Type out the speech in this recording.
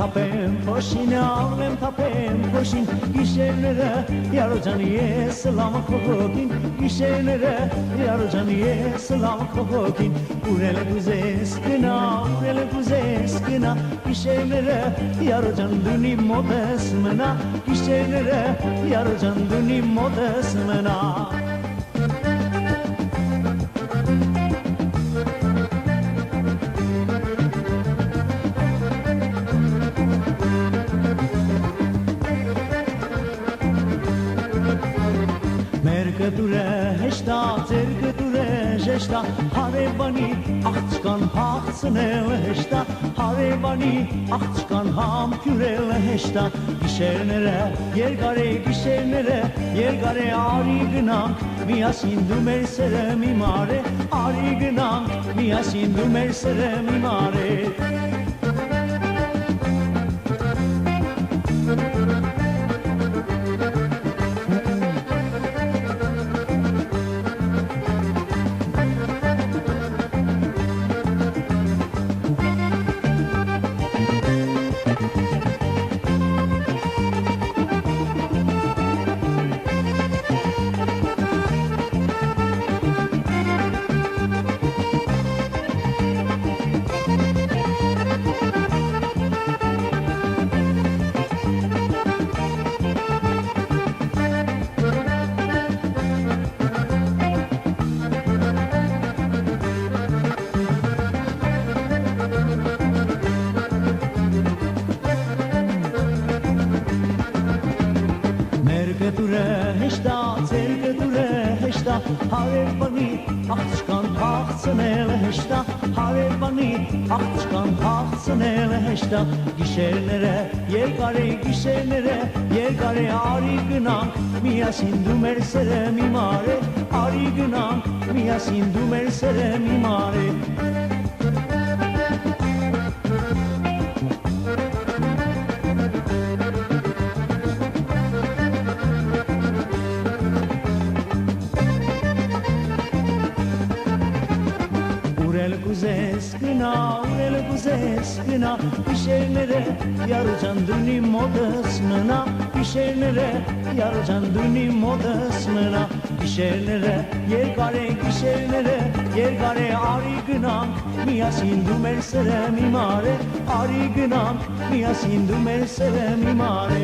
թափեմ փոշին, ալեմ թափեմ փոշին, գիշերները Յարոջան ես լամ քողոքին, գիշերները Յարոջան ես լամ քողոքին, ուրել գուզես գնա, ուրել գուզես գնա, գիշերները Յարոջան դունի մոտես մնա, գիշերները Յարոջան դունի մոտես մնա. Մերկդուրը հեշտա, ձերկդուրը ժեշտա, հարևանի աղջկան հաղցնել հեշտա, հարևանի աղջկան համքյուրել հեշտա, գիշերները երկար է, գիշերները երկար է, արի գնանք, միասին դու մեր սերը մի մարե, արի գնանք, միասին դու մեր սերը մի մարե. Մերկդուրը հեշտա, ձերկդուրը հեշտա, հարևանի աղջկան հաղցնել հեշտա, հարևանի աղջկան հաղցնել հեշտա, գիշերները երկար է, գիշերները երկար է, արի գնանք, միասին դու մեր սերը մի մարե, արի գնանք, միասին դու մեր սերը մի մարե. Ուրել գուզես գնա, ուրել գուզես գնա, գիշերները Յարոջան դունի մոտս մնա, գիշերները Յարոջան դունի մոտս մնա, գիշերները երկար է, գիշերները երկար է, արի գնանք, միասին դու մեր սերը մի մարե, արի գնանք, միասին դու մեր սերը մի մարե.